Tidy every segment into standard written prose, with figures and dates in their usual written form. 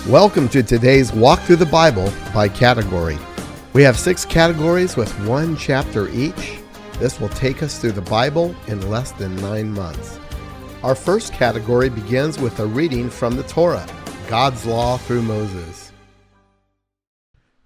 Welcome to today's Walk Through the Bible by category. We have 6 categories with 1 chapter each. This will take us through the Bible in less than 9 months. Our first category begins with a reading from the Torah, God's law through Moses.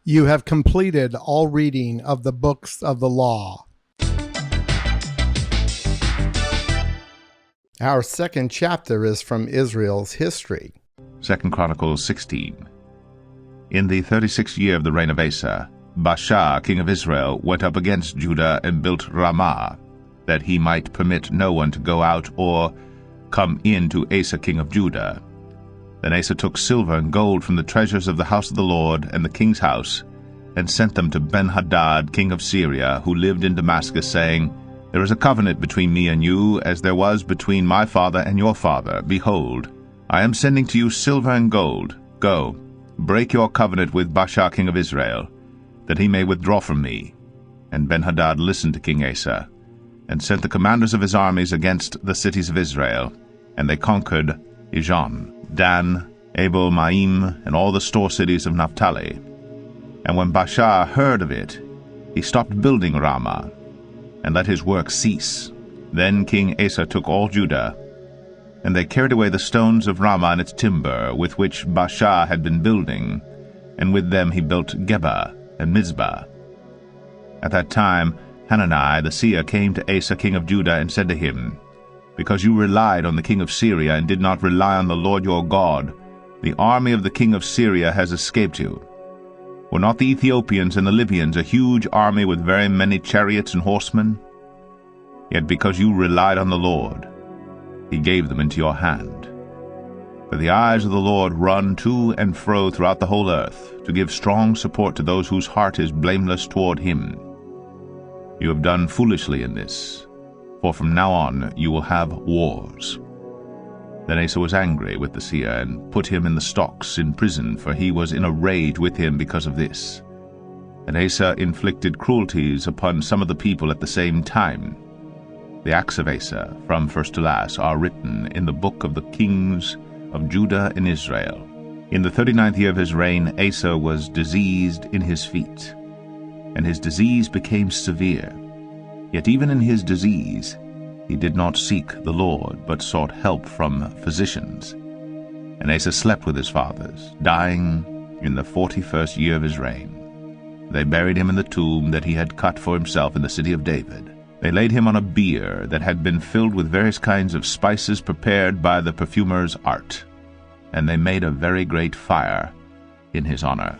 You have completed all reading of the books of the law. Our second chapter is from Israel's history. 2 Chronicles 16. In the 36th year of the reign of Asa, Baasha, king of Israel, went up against Judah and built Ramah, that he might permit no one to go out or come in to Asa, king of Judah. Then Asa took silver and gold from the treasures of the house of the Lord and the king's house, and sent them to Ben-Hadad, king of Syria, who lived in Damascus, saying, There is a covenant between me and you, as there was between my father and your father. Behold, I am sending to you silver and gold. Go, break your covenant with Baasha king of Israel, that he may withdraw from me. And Ben-Hadad listened to King Asa, and sent the commanders of his armies against the cities of Israel. And they conquered Ijon, Dan, Abel-Maim, and all the store cities of Naphtali. And when Baasha heard of it, he stopped building Ramah, and let his work cease. Then King Asa took all Judah, and they carried away the stones of Ramah and its timber, with which Baasha had been building, and with them he built Geba and Mizpah. At that time Hanani the seer came to Asa king of Judah, and said to him, Because you relied on the king of Syria, and did not rely on the Lord your God, the army of the king of Syria has escaped you. Were not the Ethiopians and the Libyans a huge army with very many chariots and horsemen? Yet because you relied on the Lord, he gave them into your hand. For the eyes of the Lord run to and fro throughout the whole earth, to give strong support to those whose heart is blameless toward him. You have done foolishly in this, for from now on you will have wars. Then Asa was angry with the seer, and put him in the stocks in prison, for he was in a rage with him because of this. And Asa inflicted cruelties upon some of the people at the same time. The acts of Asa, from first to last, are written in the book of the kings of Judah and Israel. In the 39th year of his reign, Asa was diseased in his feet, and his disease became severe. Yet even in his disease he did not seek the Lord, but sought help from physicians. And Asa slept with his fathers, dying in the 41st year of his reign. They buried him in the tomb that he had cut for himself in the city of David. They laid him on a bier that had been filled with various kinds of spices prepared by the perfumer's art, and they made a very great fire in his honor.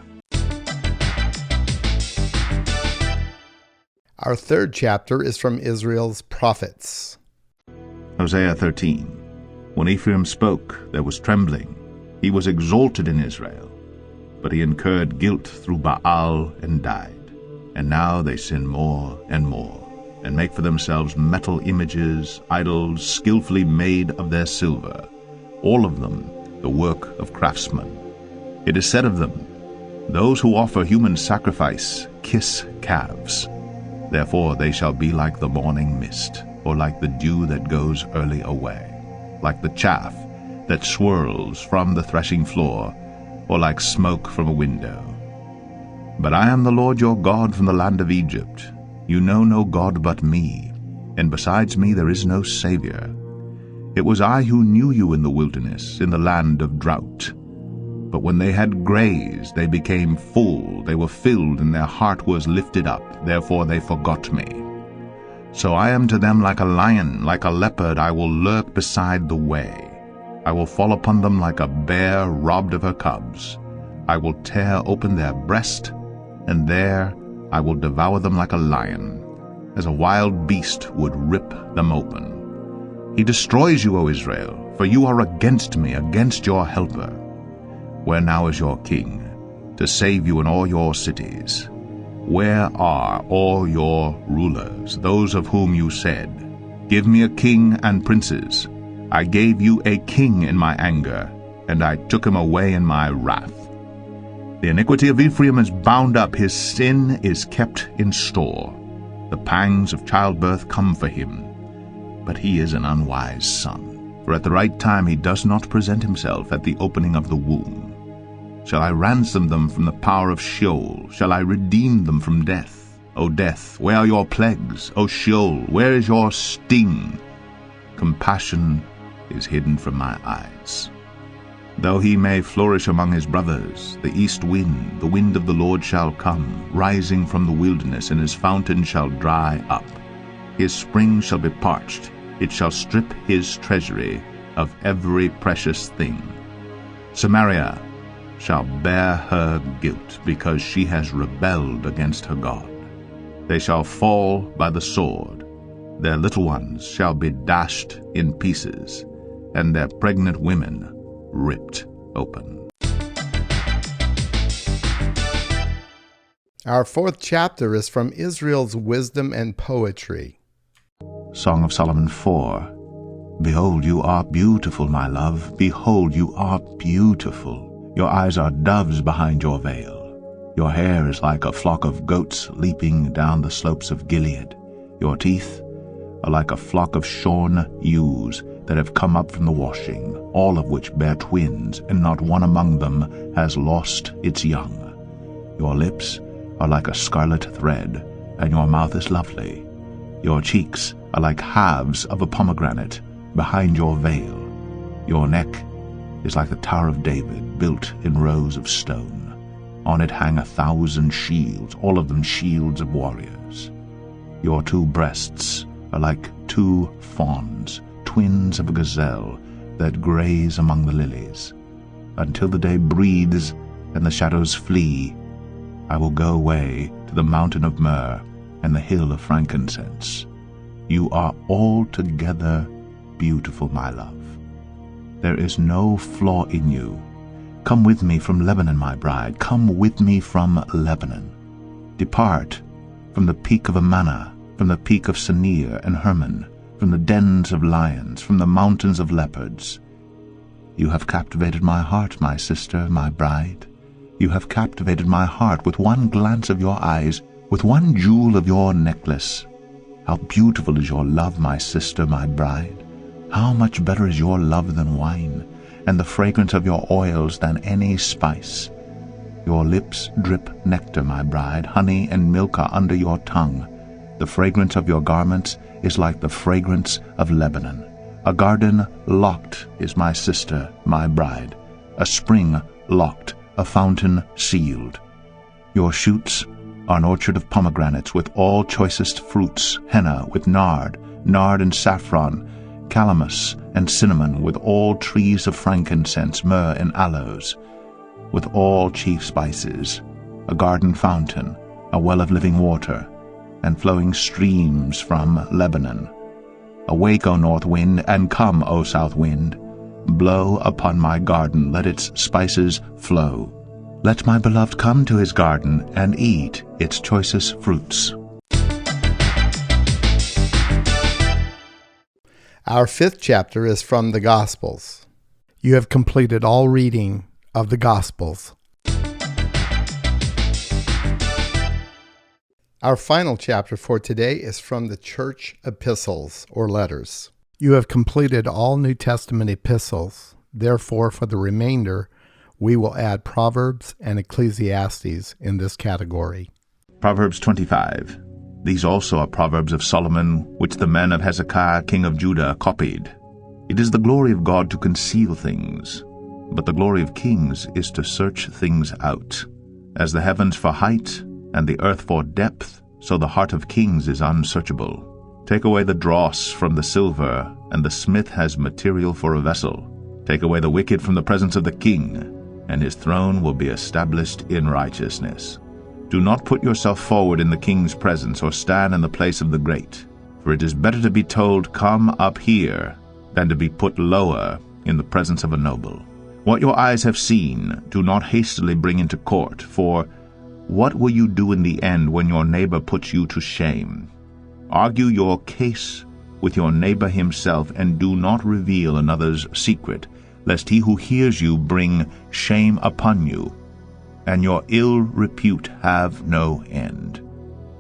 Our third chapter is from Israel's prophets. Hosea 13. When Ephraim spoke, there was trembling. He was exalted in Israel, but he incurred guilt through Baal and died. And now they sin more and more, and make for themselves metal images, idols skillfully made of their silver, all of them the work of craftsmen. It is said of them, Those who offer human sacrifice kiss calves. Therefore they shall be like the morning mist, or like the dew that goes early away, like the chaff that swirls from the threshing floor, or like smoke from a window. But I am the Lord your God from the land of Egypt. You know no God but me, and besides me there is no Savior. It was I who knew you in the wilderness, in the land of drought. But when they had grazed, they became full, they were filled, and their heart was lifted up, therefore they forgot me. So I am to them like a lion, like a leopard I will lurk beside the way. I will fall upon them like a bear robbed of her cubs. I will tear open their breast, and there I will devour them like a lion, as a wild beast would rip them open. He destroys you, O Israel, for you are against me, against your helper. Where now is your king, to save you in all your cities? Where are all your rulers, those of whom you said, Give me a king and princes? I gave you a king in my anger, and I took him away in my wrath. The iniquity of Ephraim is bound up, his sin is kept in store. The pangs of childbirth come for him, but he is an unwise son. For at the right time he does not present himself at the opening of the womb. Shall I ransom them from the power of Sheol? Shall I redeem them from death? O death, where are your plagues? O Sheol, where is your sting? Compassion is hidden from my eyes. Though he may flourish among his brothers, the east wind, the wind of the Lord shall come, rising from the wilderness, and his fountain shall dry up. His spring shall be parched, it shall strip his treasury of every precious thing. Samaria shall bear her guilt, because she has rebelled against her God. They shall fall by the sword, their little ones shall be dashed in pieces, and their pregnant women ripped open. Our fourth chapter is from Israel's Wisdom and Poetry. Song of Solomon 4. Behold, you are beautiful, my love. Behold, you are beautiful. Your eyes are doves behind your veil. Your hair is like a flock of goats leaping down the slopes of Gilead. Your teeth are like a flock of shorn ewes that have come up from the washing, all of which bear twins, and not one among them has lost its young. Your lips are like a scarlet thread, and your mouth is lovely. Your cheeks are like halves of a pomegranate behind your veil. Your neck is like the Tower of David, built in rows of stone. On it hang 1,000 shields, all of them shields of warriors. Your 2 breasts are like 2 fawns, twins of a gazelle that graze among the lilies. Until the day breathes and the shadows flee, I will go away to the mountain of myrrh and the hill of frankincense. You are altogether beautiful, my love. There is no flaw in you. Come with me from Lebanon, my bride. Come with me from Lebanon. Depart from the peak of Amana, from the peak of Senir and Hermon, from the dens of lions, from the mountains of leopards. You have captivated my heart, my sister, my bride. You have captivated my heart with one glance of your eyes, with one jewel of your necklace. How beautiful is your love, my sister, my bride. How much better is your love than wine, and the fragrance of your oils than any spice. Your lips drip nectar, my bride. Honey and milk are under your tongue. The fragrance of your garments is like the fragrance of Lebanon. A garden locked is my sister, my bride. A spring locked, a fountain sealed. Your shoots are an orchard of pomegranates with all choicest fruits, henna with nard and saffron, calamus and cinnamon, with all trees of frankincense, myrrh and aloes, with all chief spices, a garden fountain, a well of living water, and flowing streams from Lebanon. Awake, O north wind, and come, O south wind. Blow upon my garden, let its spices flow. Let my beloved come to his garden and eat its choicest fruits. Our fifth chapter is from the Gospels. You have completed all reading of the Gospels. Our final chapter for today is from the church epistles, or letters. You have completed all New Testament epistles. Therefore, for the remainder, we will add Proverbs and Ecclesiastes in this category. Proverbs 25. These also are Proverbs of Solomon, which the men of Hezekiah king of Judah copied. It is the glory of God to conceal things, but the glory of kings is to search things out. As the heavens for height, and the earth for depth, so the heart of kings is unsearchable. Take away the dross from the silver, and the smith has material for a vessel. Take away the wicked from the presence of the king, and his throne will be established in righteousness. Do not put yourself forward in the king's presence, or stand in the place of the great. For it is better to be told, "Come up here," than to be put lower in the presence of a noble. What your eyes have seen, do not hastily bring into court, for what will you do in the end when your neighbor puts you to shame? Argue your case with your neighbor himself, and do not reveal another's secret, lest he who hears you bring shame upon you, and your ill repute have no end.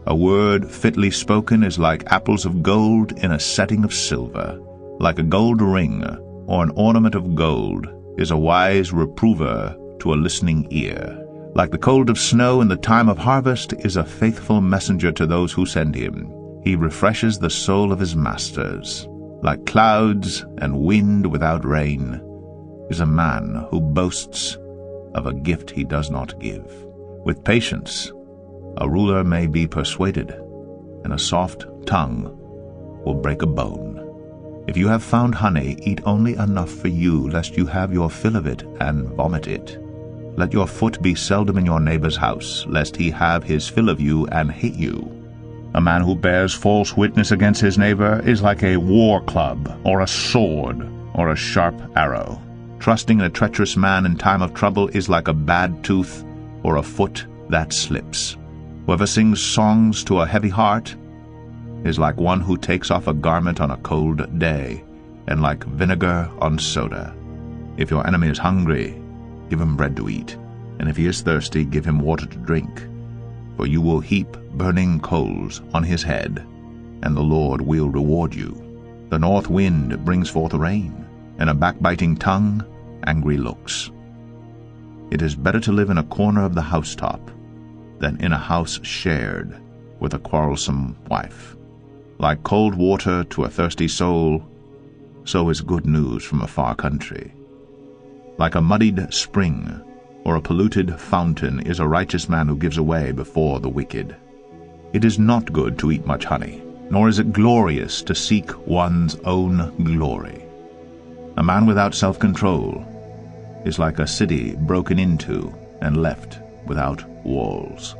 A word fitly spoken is like apples of gold in a setting of silver. Like a gold ring or an ornament of gold is a wise reprover to a listening ear. Like the cold of snow in the time of harvest is a faithful messenger to those who send him. He refreshes the soul of his masters. Like clouds and wind without rain is a man who boasts of a gift he does not give. With patience, a ruler may be persuaded, and a soft tongue will break a bone. If you have found honey, eat only enough for you, lest you have your fill of it and vomit it. Let your foot be seldom in your neighbor's house, lest he have his fill of you and hate you. A man who bears false witness against his neighbor is like a war club, or a sword, or a sharp arrow. Trusting in a treacherous man in time of trouble is like a bad tooth, or a foot that slips. Whoever sings songs to a heavy heart is like one who takes off a garment on a cold day, and like vinegar on soda. If your enemy is hungry, give him bread to eat, and if he is thirsty, give him water to drink. For you will heap burning coals on his head, and the Lord will reward you. The north wind brings forth rain, and a backbiting tongue, angry looks. It is better to live in a corner of the housetop than in a house shared with a quarrelsome wife. Like cold water to a thirsty soul, so is good news from a far country. Like a muddied spring or a polluted fountain is a righteous man who gives away before the wicked. It is not good to eat much honey, nor is it glorious to seek one's own glory. A man without self-control is like a city broken into and left without walls.